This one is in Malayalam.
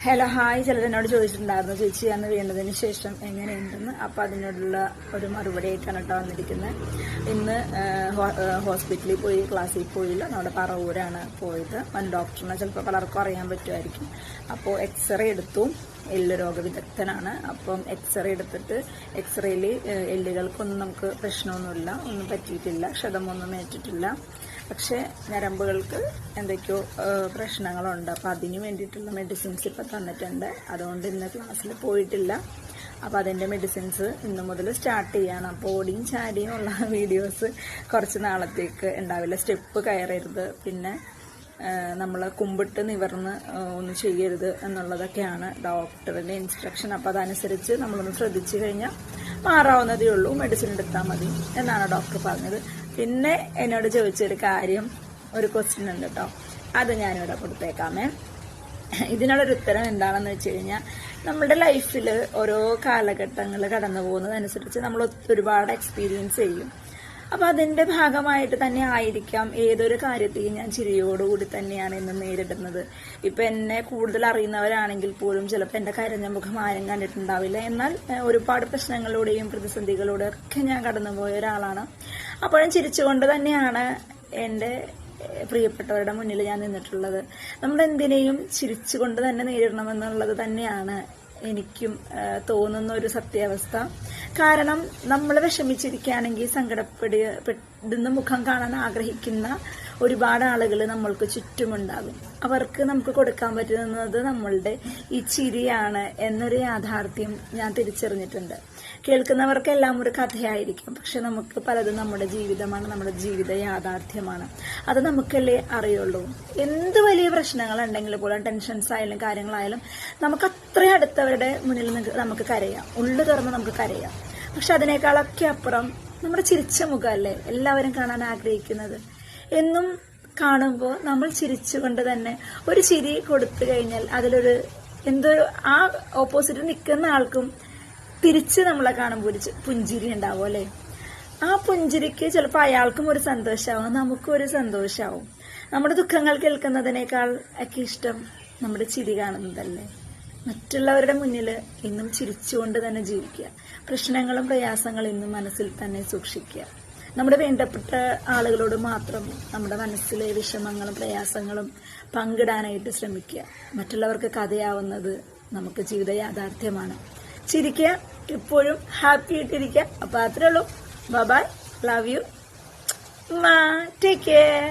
Hello hi. ചിലരെന്നോട് ചോദിച്ചിട്ടുണ്ടായിരുന്നു ചേച്ചി അന്ന് വീണതിന് ശേഷം എങ്ങനെയുണ്ടെന്ന്. അപ്പോൾ അതിനോടുള്ള ഒരു മറുപടി ആയിട്ടാണ് കേട്ടോ വന്നിരിക്കുന്നത്. ഇന്ന് ഹോസ്പിറ്റലിൽ പോയി, ക്ലാസ്സിൽ പോയില്ല, നമ്മുടെ പറവൂരാണ് പോയത്. ഡോക്ടറിനെ ചിലപ്പോൾ പലർക്കും അറിയാൻ പറ്റുമായിരിക്കും. അപ്പോൾ എക്സ്റേ എടുത്തു. എല്ല് രോഗവിദഗ്ധനാണ്. അപ്പം എക്സ്റേ എടുത്തിട്ട് എക്സ്റേയിൽ എല്ലുകൾക്കൊന്നും നമുക്ക് പ്രശ്നമൊന്നുമില്ല, ഒന്നും പറ്റിയിട്ടില്ല, ക്ഷതമൊന്നും ഏറ്റിട്ടില്ല. പക്ഷെ ഞരമ്പുകൾക്ക് എന്തൊക്കെയോ പ്രശ്നങ്ങളുണ്ട്. അപ്പം അതിന് വേണ്ടിയിട്ടുള്ള മെഡിസിൻസ് ഇപ്പം തന്നിട്ടുണ്ട്. അതുകൊണ്ട് ഇന്ന് ക്ലാസ്സിൽ പോയിട്ടില്ല. അപ്പം അതിൻ്റെ മെഡിസിൻസ് ഇന്ന് മുതൽ സ്റ്റാർട്ട് ചെയ്യാണ്. അപ്പോൾ ഓടിയും ചാടിയും ഉള്ള വീഡിയോസ് കുറച്ച് നാളത്തേക്ക് ഉണ്ടാവില്ല. സ്റ്റെപ്പ് കയറരുത്, പിന്നെ നമ്മൾ കുമ്പിട്ട് നിവർന്ന് ഒന്നും ചെയ്യരുത് എന്നുള്ളതൊക്കെയാണ് ഡോക്ടറിൻ്റെ ഇൻസ്ട്രക്ഷൻ. അപ്പോൾ അതനുസരിച്ച് നമ്മളൊന്ന് ശ്രദ്ധിച്ചു കഴിഞ്ഞാൽ മാറാവുന്നതേ ഉള്ളൂ, മെഡിസിൻ എടുത്താൽ മതി എന്നാണ് ഡോക്ടർ പറഞ്ഞത്. പിന്നെ എന്നോട് ചോദിച്ചൊരു കാര്യം, ഒരു ക്വസ്റ്റ്യൻ ഉണ്ട് കേട്ടോ, അത് ഞാനിവിടെ കൊടുത്തേക്കാമേ. ഇതിനുള്ളൊരു ഉത്തരം എന്താണെന്ന് വെച്ച് കഴിഞ്ഞാൽ, നമ്മുടെ ലൈഫിൽ ഓരോ കാലഘട്ടങ്ങൾ കടന്നു പോകുന്നതനുസരിച്ച് നമ്മൾ ഒരുപാട് എക്സ്പീരിയൻസ് ചെയ്യും. അപ്പം അതിൻ്റെ ഭാഗമായിട്ട് തന്നെ ആയിരിക്കാം ഏതൊരു കാര്യത്തെയും ഞാൻ ചിരിയോടുകൂടി തന്നെയാണ് ഇന്ന് നേരിടുന്നത്. ഇപ്പം എന്നെ കൂടുതൽ അറിയുന്നവരാണെങ്കിൽ പോലും ചിലപ്പോൾ എൻ്റെ കരഞ്ഞ മുഖം ആരും കണ്ടിട്ടുണ്ടാവില്ല. എന്നാൽ ഒരുപാട് പ്രശ്നങ്ങളിലൂടെയും പ്രതിസന്ധികളിലൂടെയും ഒക്കെ ഞാൻ കടന്നുപോയ ഒരാളാണ്. അപ്പോഴും ചിരിച്ചുകൊണ്ട് തന്നെയാണ് എൻ്റെ പ്രിയപ്പെട്ടവരുടെ മുന്നിൽ ഞാൻ നിന്നിട്ടുള്ളത്. നമ്മളെന്തിനേയും ചിരിച്ചുകൊണ്ട് തന്നെ നേരിടണമെന്നുള്ളത് തന്നെയാണ് എനിക്കും തോന്നുന്ന ഒരു സത്യാവസ്ഥ. കാരണം നമ്മൾ വിഷമിച്ചിരിക്കുകയാണെങ്കിൽ സങ്കടപ്പെടുന്ന മുഖം കാണാൻ ആഗ്രഹിക്കുന്ന ഒരുപാട് ആളുകൾ നമ്മൾക്ക് ചുറ്റുമുണ്ടാകും. അവർക്ക് നമുക്ക് കൊടുക്കാൻ പറ്റുന്നത് നമ്മളുടെ ഈ ചിരിയാണ് എന്നൊരു യാഥാർത്ഥ്യം ഞാൻ തിരിച്ചറിഞ്ഞിട്ടുണ്ട്. കേൾക്കുന്നവർക്കെല്ലാം ഒരു കഥയായിരിക്കും, പക്ഷെ നമുക്ക് പലതും നമ്മുടെ ജീവിതമാണ്, നമ്മുടെ ജീവിത യാഥാർത്ഥ്യമാണ്. അത് നമുക്കല്ലേ അറിയുള്ളൂ. എന്ത് വലിയ പ്രശ്നങ്ങളുണ്ടെങ്കിൽ പോലും, ടെൻഷൻസ് ആയാലും കാര്യങ്ങളായാലും, നമുക്ക് അത്രയും അടുത്തവരുടെ മുന്നിൽ നമുക്ക് കരയാം, ഉള്ളു തുറന്ന് നമുക്ക് കരയാം. പക്ഷെ അതിനേക്കാളൊക്കെ അപ്പുറം നമ്മുടെ ചിരിച്ച മുഖമല്ലേ എല്ലാവരും കാണാൻ ആഗ്രഹിക്കുന്നത്. എന്നും കാണുമ്പോൾ നമ്മൾ ചിരിച്ചുകൊണ്ട് തന്നെ ഒരു ചിരി കൊടുത്തു കഴിഞ്ഞാൽ അതിലൊരു എന്തോ ആ ഓപ്പോസിറ്റ് നിൽക്കുന്ന ആൾക്കും തിരിച്ച് നമ്മളെ കാണുമ്പോൾ ഒരു പുഞ്ചിരി ഉണ്ടാവും അല്ലേ. ആ പുഞ്ചിരിക്ക് ചിലപ്പോൾ അയാൾക്കും ഒരു സന്തോഷമാവും, നമുക്കും ഒരു സന്തോഷമാവും. നമ്മുടെ ദുഃഖങ്ങൾ കേൾക്കുന്നതിനേക്കാൾ ഒക്കെ ഇഷ്ടം നമ്മുടെ ചിരി കാണുന്നതല്ലേ. മറ്റുള്ളവരുടെ മുന്നിൽ ഇന്നും ചിരിച്ചുകൊണ്ട് തന്നെ ജീവിക്കുക. പ്രശ്നങ്ങളും പ്രയാസങ്ങളും ഇന്നും മനസ്സിൽ തന്നെ സൂക്ഷിക്കുക. നമ്മുടെ വേണ്ടപ്പെട്ട ആളുകളോട് മാത്രം നമ്മുടെ മനസ്സിലെ വിഷമങ്ങളും പ്രയാസങ്ങളും പങ്കിടാനായിട്ട് ശ്രമിക്കുക. മറ്റുള്ളവർക്ക് കഥയാവുന്നത് നമുക്ക് ജീവിത യാഥാർത്ഥ്യമാണ്. ചിരിക്കുക, എപ്പോഴും ഹാപ്പി ആയിട്ടിരിക്കുക. അപ്പൊ അത്രേ ഉള്ളൂ. Bye bye, love you, take care.